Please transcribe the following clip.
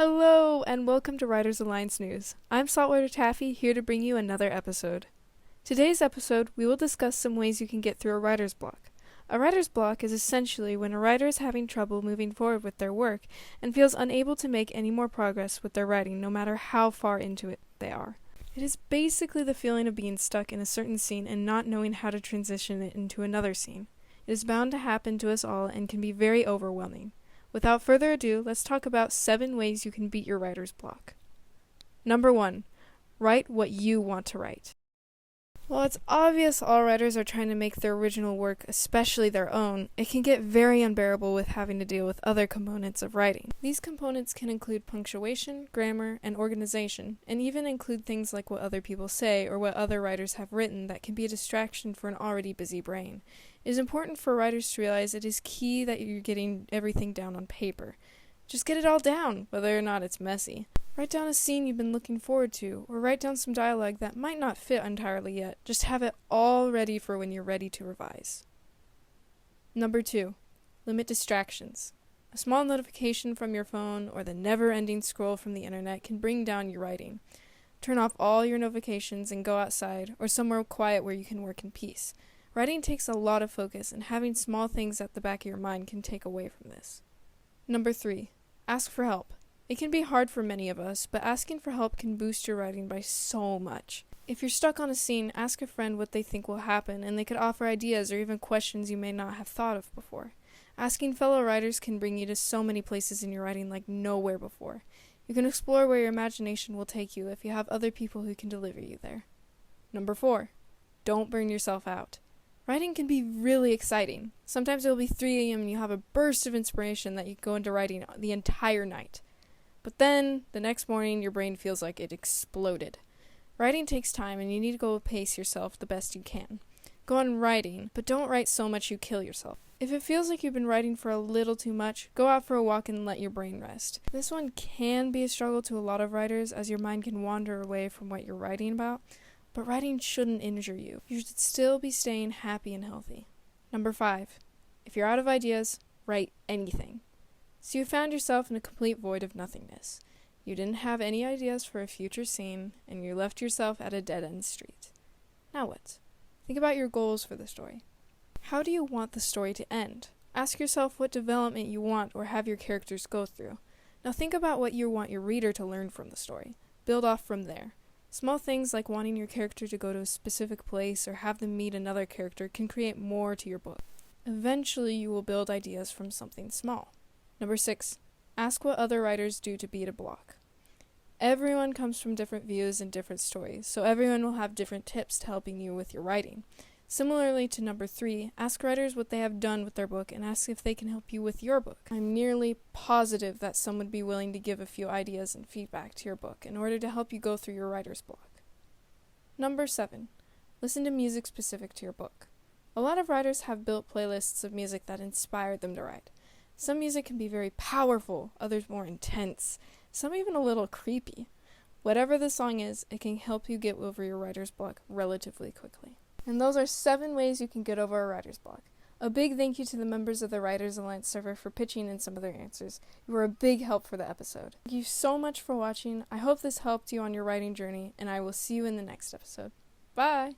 Hello, and welcome to Writers Alliance News. I'm Saltwater Taffy, here to bring you another episode. Today's episode, we will discuss some ways you can get through a writer's block. A writer's block is essentially when a writer is having trouble moving forward with their work and feels unable to make any more progress with their writing no matter how far into it they are. It is basically the feeling of being stuck in a certain scene and not knowing how to transition it into another scene. It is bound to happen to us all and can be very overwhelming. Without further ado, let's talk about 7 ways you can beat your writer's block. Number 1. Write what you want to write. While it's obvious all writers are trying to make their original work, especially their own, it can get very unbearable with having to deal with other components of writing. These components can include punctuation, grammar, and organization, and even include things like what other people say or what other writers have written that can be a distraction for an already busy brain. It is important for writers to realize it is key that you're getting everything down on paper. Just get it all down, whether or not it's messy. Write down a scene you've been looking forward to, or write down some dialogue that might not fit entirely yet. Just have it all ready for when you're ready to revise. Number 2. Limit distractions. A small notification from your phone or the never-ending scroll from the internet can bring down your writing. Turn off all your notifications and go outside, or somewhere quiet where you can work in peace. Writing takes a lot of focus, and having small things at the back of your mind can take away from this. Number 3. Ask for help. It can be hard for many of us, but asking for help can boost your writing by so much. If you're stuck on a scene, ask a friend what they think will happen, and they could offer ideas or even questions you may not have thought of before. Asking fellow writers can bring you to so many places in your writing like nowhere before. You can explore where your imagination will take you if you have other people who can deliver you there. Number 4. Don't burn yourself out. Writing can be really exciting. Sometimes it will be 3 a.m. and you have a burst of inspiration that you go into writing the entire night. But then, the next morning, your brain feels like it exploded. Writing takes time, and you need to go pace yourself the best you can. Go on writing, but don't write so much you kill yourself. If it feels like you've been writing for a little too much, go out for a walk and let your brain rest. This one can be a struggle to a lot of writers, as your mind can wander away from what you're writing about, but writing shouldn't injure you. You should still be staying happy and healthy. Number 5. If you're out of ideas, write anything. So you found yourself in a complete void of nothingness. You didn't have any ideas for a future scene, and you left yourself at a dead-end street. Now what? Think about your goals for the story. How do you want the story to end? Ask yourself what development you want or have your characters go through. Now think about what you want your reader to learn from the story. Build off from there. Small things like wanting your character to go to a specific place or have them meet another character can create more to your book. Eventually you will build ideas from something small. Number 6. Ask what other writers do to beat a block. Everyone comes from different views and different stories, so everyone will have different tips to helping you with your writing. Similarly to number 3, ask writers what they have done with their book and ask if they can help you with your book. I'm nearly positive that some would be willing to give a few ideas and feedback to your book in order to help you go through your writer's block. Number 7. Listen to music specific to your book. A lot of writers have built playlists of music that inspired them to write. Some music can be very powerful, others more intense, some even a little creepy. Whatever the song is, it can help you get over your writer's block relatively quickly. And those are 7 ways you can get over a writer's block. A big thank you to the members of the Writers Alliance server for pitching in some of their answers. You were a big help for the episode. Thank you so much for watching. I hope this helped you on your writing journey, and I will see you in the next episode. Bye!